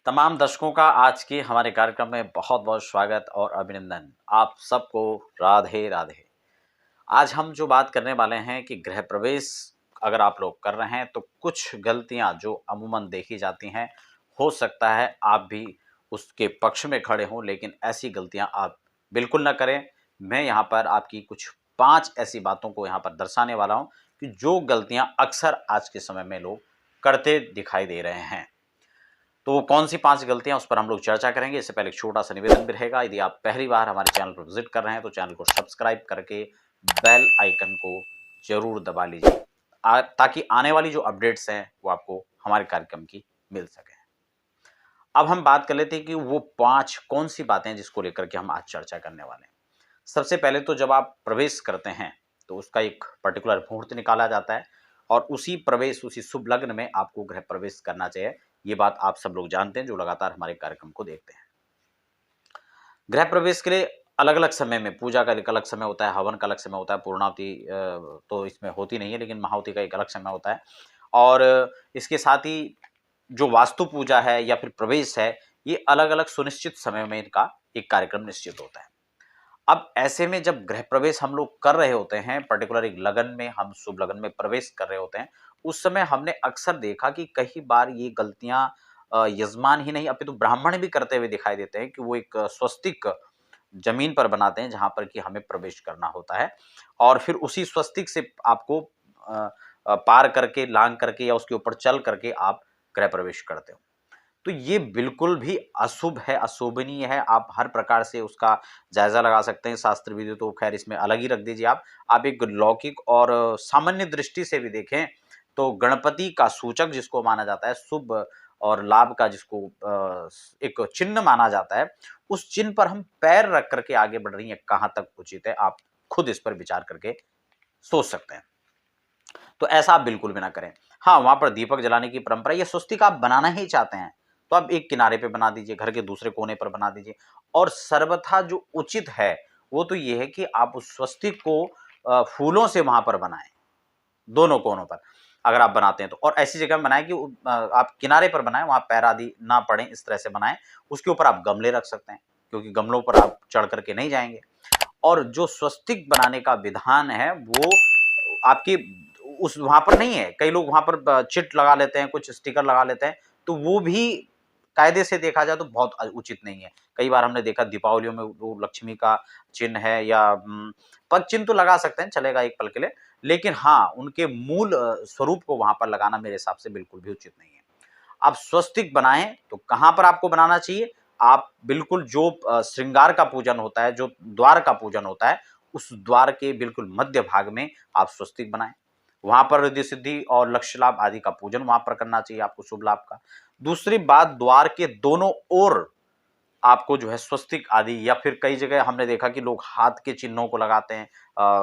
तमाम दर्शकों का आज के हमारे कार्यक्रम में बहुत बहुत स्वागत और अभिनंदन। आप सबको राधे राधे। आज हम जो बात करने वाले हैं कि गृह प्रवेश अगर आप लोग कर रहे हैं तो कुछ गलतियां जो अमूमन देखी जाती हैं, हो सकता है आप भी उसके पक्ष में खड़े हों, लेकिन ऐसी गलतियां आप बिल्कुल ना करें। मैं यहाँ पर आपकी कुछ 5 ऐसी बातों को यहाँ पर दर्शाने वाला हूँ कि जो गलतियां अक्सर आज के समय में लोग करते दिखाई दे रहे हैं। तो वो कौन सी 5 गलतियाँ उस पर हम लोग चर्चा करेंगे। इससे पहले एक छोटा-सा निवेदन भी रहेगा, यदि आप पहली बार हमारे चैनल पर विज़िट कर रहे हैं तो चैनल को सब्सक्राइब करके बेल आइकन को ज़रूर दबा लीजिए ताकि आने वाली जो अपडेट्स हैं वो आपको हमारे कार्यक्रम की मिल सकें। अब हम बात कर लेते हैं कि वो 5 कौन-सी बातें हैं जिसको लेकर के हम आज चर्चा करने वाले हैं। सबसे पहले तो जब आप प्रवेश करते हैं तो उसका एक पर्टिकुलर मुहूर्त निकाला जाता है और उसी शुभ लग्न में आपको गृह प्रवेश करना चाहिए। ये बात आप सब लोग जानते हैं जो लगातार हमारे कार्यक्रम को देखते हैं। गृह प्रवेश के लिए अलग-अलग समय में पूजा का एक अलग समय होता है, हवन का अलग समय होता है, पूर्णाहुति तो इसमें होती नहीं है, लेकिन महाहुति का एक अलग समय होता है। और इसके साथ ही जो वास्तु पूजा है या फिर प्रवेश है, ये अलग-अलग सुनिश्चित समय में इनका एक कार्यक्रम निश्चित होता है। अब ऐसे में जब गृह प्रवेश हम लोग कर रहे होते हैं, पर्टिकुलर एक लगन में हम शुभ लगन में प्रवेश कर रहे होते हैं, उस समय हमने अक्सर देखा कि कई बार ये गलतियां यजमान ही नहीं अपितु ब्राह्मण भी करते हुए दिखाई देते हैं कि वो एक स्वस्तिक जमीन पर बनाते हैं जहां पर कि हमें प्रवेश करना होता है और फिर उसी स्वस्तिक से आपको पार करके लांग करके या उसके ऊपर चल करके आप गृह प्रवेश करते हो। तो ये बिल्कुल भी अशुभ है, अशोभनीय है। आप हर प्रकार से उसका जायज़ा लगा सकते हैं। शास्त्र विधि तो खैर इसमें अलग ही रख दीजिए आप। आप एक लौकिक और सामान्य दृष्टि से भी देखें तो गणपति का सूचक जिसको माना जाता है, शुभ और लाभ का जिसको एक चिन्ह माना जाता है, उस चिन्ह पर हम पैर रख कर के आगे बढ़ रही हैं, कहाँ तक उचित है? आप खुद इस पर विचार करके सोच सकते हैं। तो ऐसा आप बिल्कुल भी ना करें। हाँ, वहाँ पर दीपक जलाने की परंपरा या स्वस्तिक आप बनाना ही चाहते हैं, तो आप एक किनारे पे बना दीजिए, घर के दूसरे कोने पर बना दीजिए और सर्वथा जो उचित है, वो तो ये है कि आप उस स्वस्तिक को फूलों से वहाँ पर बनाएँ, दोनों कोनों पर। अगर आप बनाते हैं तो और ऐसी जगह में बनाएँ कि आप किनारे पर बनाएँ, वहाँ पैर आदि ना पड़ें, इस तरह से बनाएँ। उसके ऊपर आप गमले रख सकते हैं, क्योंकि गमलों पर आप चढ़ कर के नहीं जाएँगे। और जो स्वस्तिक बनाने का विधान है वो आपकी उस वहाँ पर नहीं है। कई लोग वहाँ पर चिट लगा लेते हैं, कुछ स्टिकर लगा लेते हैं, तो वो भी कायदे से देखा जाए तो बहुत उचित नहीं है। कई बार हमने देखा दीपावलियों में वो लक्ष्मी का चिन्ह है या पग चिन्ह तो लगा सकते हैं, चलेगा एक पल के लिए। लेकिन हाँ, उनके मूल स्वरूप को वहाँ पर लगाना मेरे हिसाब से बिल्कुल भी उचित नहीं है। आप स्वस्तिक बनाएँ तो कहाँ पर आपको बनाना चाहिए? आप बिल्कुल जो श्रृंगार का पूजन होता है, जो द्वार का पूजन होता है, उस द्वार के बिल्कुल मध्य भाग में आप स्वस्तिक बनाएँ। वहाँ पर रिद्धि सिद्धि और लक्ष्य लाभ आदि का पूजन वहाँ पर करना चाहिए आपको शुभ लाभ का। दूसरी बात, द्वार के दोनों ओर आपको जो है स्वस्तिक आदि या फिर कई जगह हमने देखा कि लोग हाथ के चिन्हों को लगाते हैं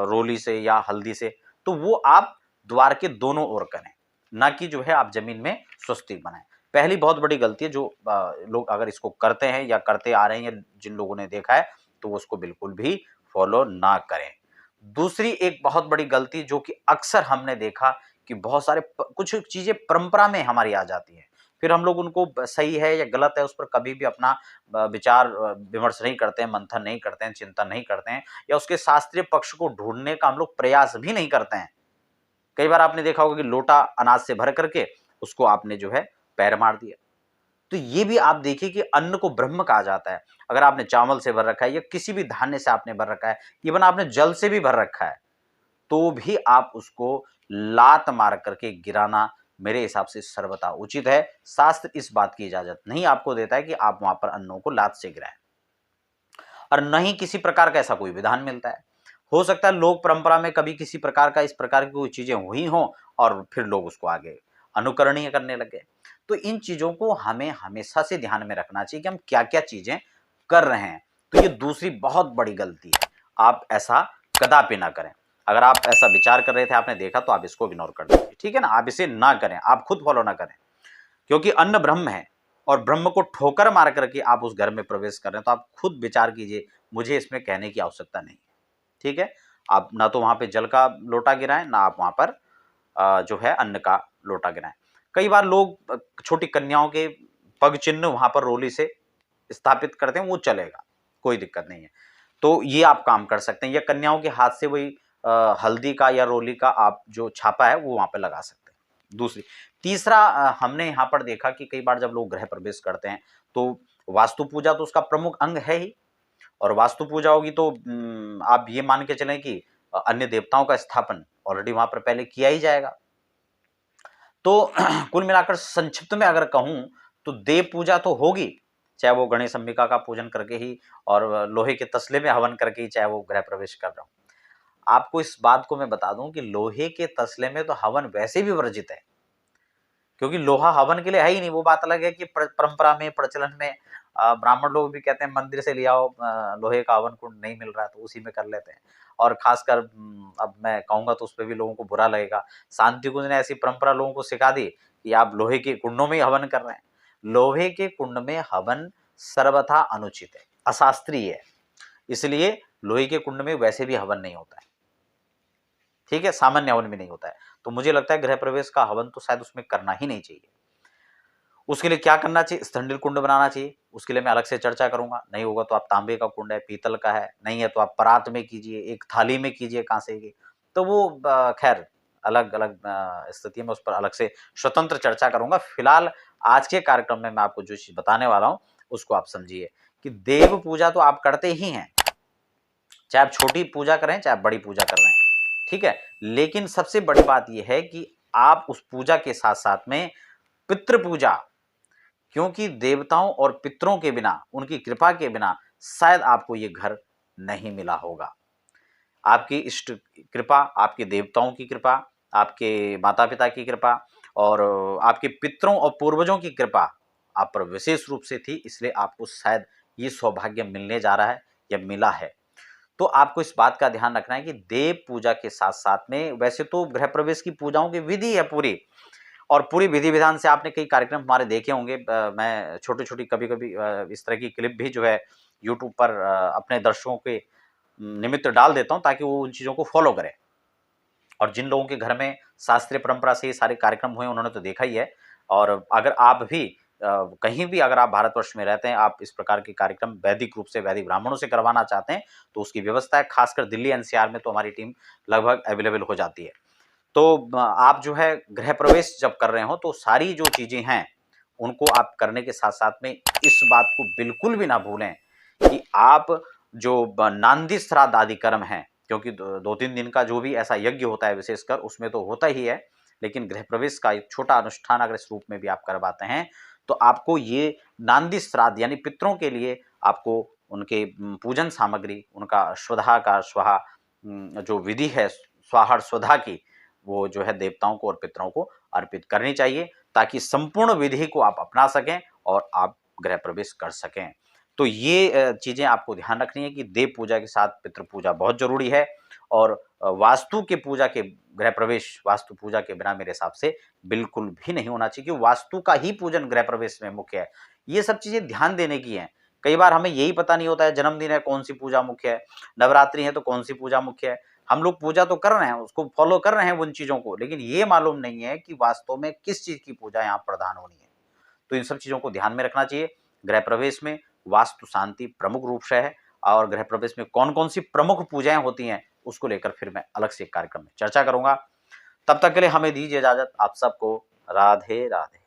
रोली से या हल्दी से, तो वो आप द्वार के दोनों ओर करें, ना कि जो है आप जमीन में स्वस्तिक बनाएं। पहली बहुत बड़ी गलती है जो लोग अगर इसको करते हैं या करते आ रहे हैं या जिन लोगों ने देखा है तो वो उसको बिल्कुल भी फॉलो ना करें। दूसरी एक बहुत बड़ी गलती जो कि अक्सर हमने देखा कि बहुत सारे कुछ चीजें परंपरा में हमारी आ जाती है, फिर हम लोग उनको सही है या गलत है उस पर कभी भी अपना विचार विमर्श नहीं करते हैं, मंथन नहीं करते हैं, चिंतन नहीं करते हैं या उसके शास्त्रीय पक्ष को ढूंढने का हम लोग प्रयास भी नहीं करते हैं। कई बार आपने देखा होगा कि लोटा अनाज से भर करके उसको आपने जो है पैर मार दिया। तो ये भी आप देखिए कि अन्न को ब्रह्म कहा जाता है। अगर आपने चावल से भर रखा है या किसी भी धान्य से आपने भर रखा है, इवन आपने जल से भी भर रखा है, तो भी आप उसको लात मार करके गिराना मेरे हिसाब से सर्वथा उचित है। शास्त्र इस बात की इजाजत नहीं आपको देता है कि आप वहां पर अन्नों को लात से गिराएं और न ही किसी प्रकार का ऐसा कोई विधान मिलता है। हो सकता है लोक परंपरा में कभी किसी प्रकार का इस प्रकार की कोई चीजें हुई हों और फिर लोग उसको आगे अनुकरणीय करने लगे। तो इन चीजों को हमें हमेशा से ध्यान में रखना चाहिए कि हम क्या क्या चीजें कर रहे हैं। तो ये दूसरी बहुत बड़ी गलती है, आप ऐसा कदापि ना करें। अगर आप ऐसा विचार कर रहे थे, आपने देखा, तो आप इसको इग्नोर कर दीजिए, ठीक है ना। आप इसे ना करें, आप खुद फॉलो ना करें, क्योंकि अन्न ब्रह्म है और ब्रह्म को ठोकर मार करके आप उस घर में प्रवेश कर रहे हैं। तो आप खुद विचार कीजिए, मुझे इसमें कहने की आवश्यकता नहीं है, ठीक है। आप ना तो वहां पे जल का लोटा गिराएं, ना आप वहां पर जो है अन्न का लोटा गिराएं। कई बार लोग छोटी कन्याओं के पग चिन्ह वहां पर रोली से स्थापित करते हैं वो चलेगा, कोई दिक्कत नहीं है। तो ये आप काम कर सकते हैं, या कन्याओं के हाथ से वही हल्दी का या रोली का आप जो छापा है वो वहां पे लगा सकते हैं। दूसरी तीसरा हमने यहाँ पर देखा कि कई बार जब लोग गृह प्रवेश करते हैं तो वास्तु पूजा तो उसका प्रमुख अंग है ही, और वास्तु पूजा होगी तो आप ये मान के चलें कि अन्य देवताओं का स्थापन ऑलरेडी वहां पर पहले किया ही जाएगा। तो कुल मिलाकर संक्षिप्त में अगर कहूं तो देव पूजा तो होगी, चाहे वो गणेश अंबिका का पूजन करके ही और लोहे के तसले में हवन करके ही, चाहे वो गृह प्रवेश कर रहा हूं। आपको इस बात को मैं बता दूं कि लोहे के तसले में तो हवन वैसे भी वर्जित है, क्योंकि लोहा हवन के लिए है ही नहीं। वो बात अलग है कि परंपरा में, प्रचलन में ब्राह्मण लोग भी कहते हैं मंदिर से ले आओ लोहे का हवन कुंड, नहीं मिल रहा है तो उसी में कर लेते हैं। और खासकर अब मैं कहूंगा तो उस पर भी लोगों को बुरा लगेगा, शांति कुंज ने ऐसी परंपरा लोगों को सिखा दी कि आप लोहे के कुंडों में ही हवन कर रहे हैं। लोहे के कुंड में हवन सर्वथा अनुचित है, अशास्त्रीय है, इसलिए लोहे के कुंड में वैसे भी हवन नहीं होता है, ठीक है, सामान्य हवन भी नहीं होता है। तो मुझे लगता है गृह प्रवेश का हवन तो शायद उसमें करना ही नहीं चाहिए। उसके लिए क्या करना चाहिए? स्थंडिल कुंड बनाना चाहिए, उसके लिए मैं अलग से चर्चा करूंगा। नहीं होगा तो आप तांबे का कुंड है, पीतल का है, नहीं है तो आप परात में कीजिए, एक थाली में कीजिए कांसे की। तो वो खैर अलग अलग स्थिति में उस पर अलग से स्वतंत्र चर्चा करूंगा। फिलहाल आज के कार्यक्रम में मैं आपको जो चीज बताने वाला हूं उसको आप समझिए कि देव पूजा तो आप करते ही हैं, चाहे आप छोटी पूजा करें चाहे आप बड़ी पूजा कर रहे हैं, ठीक है। लेकिन सबसे बड़ी बात यह है कि आप उस पूजा के साथ साथ में पितृ पूजा, क्योंकि देवताओं और पितरों के बिना, उनकी कृपा के बिना शायद आपको ये घर नहीं मिला होगा। आपकी इष्ट कृपा, आपके देवताओं की कृपा, आपके माता पिता की कृपा और आपके पितरों और पूर्वजों की कृपा आप पर विशेष रूप से थी, इसलिए आपको शायद ये सौभाग्य मिलने जा रहा है या मिला है। तो आपको इस बात का ध्यान रखना है कि देव पूजा के साथ साथ में वैसे तो गृह प्रवेश की पूजाओं की विधि है पूरी, और पूरी विधि विधान से आपने कई कार्यक्रम हमारे देखे होंगे। मैं छोटी छोटी कभी कभी इस तरह की क्लिप भी जो है यूट्यूब पर अपने दर्शकों के निमित्त डाल देता हूं ताकि वो उन चीज़ों को फॉलो करें। और जिन लोगों के घर में शास्त्रीय परंपरा से ये सारे कार्यक्रम हुए उन्होंने तो देखा ही है। और अगर आप भी कहीं भी अगर आप भारतवर्ष में रहते हैं, आप इस प्रकार के कार्यक्रम वैदिक रूप से वैदिक ब्राह्मणों से करवाना चाहते हैं तो उसकी व्यवस्था है। खासकर दिल्ली एनसीआर में तो हमारी टीम लगभग अवेलेबल हो जाती है। तो आप जो है गृह प्रवेश जब कर रहे हो तो सारी जो चीजें हैं उनको आप करने के साथ साथ में इस बात को बिल्कुल भी ना भूलें कि आप जो नांदी श्राद्ध आदि कर्म हैं, क्योंकि 2-3 दिन का जो भी ऐसा यज्ञ होता है विशेषकर उसमें तो होता ही है, लेकिन गृह प्रवेश का एक छोटा अनुष्ठान अगर इस रूप में भी आप करवाते हैं तो आपको ये नांदी श्राद्ध यानी पितरों के लिए आपको उनके पूजन सामग्री, उनका स्वधा का स्वाहा जो विधि है स्वाहा स्वधा की, वो जो है देवताओं को और पितरों को अर्पित करनी चाहिए ताकि संपूर्ण विधि को आप अपना सकें और आप गृह प्रवेश कर सकें। तो ये चीजें आपको ध्यान रखनी है कि देव पूजा के साथ पितृ पूजा बहुत जरूरी है। और वास्तु के पूजा के गृह प्रवेश वास्तु पूजा के बिना मेरे हिसाब से बिल्कुल भी नहीं होना चाहिए, क्योंकि वास्तु का ही पूजन गृह प्रवेश में मुख्य है। ये सब चीजें ध्यान देने की हैं। कई बार हमें यही पता नहीं होता है जन्मदिन है कौन सी पूजा मुख्य है, नवरात्रि है तो कौन सी पूजा मुख्य है। हम लोग पूजा तो कर रहे हैं, उसको फॉलो कर रहे हैं उन चीजों को, लेकिन ये मालूम नहीं है कि वास्तव में किस चीज की पूजा यहाँ प्रधान होनी है। तो इन सब चीजों को ध्यान में रखना चाहिए। गृह प्रवेश में वास्तु शांति प्रमुख रूप से है, और गृह प्रवेश में कौन कौन सी प्रमुख पूजाएं होती हैं उसको लेकर फिर मैं अलग से एक कार्यक्रम में चर्चा करूंगा। तब तक के लिए हमें दीजिए इजाजत। आप सबको राधे राधे।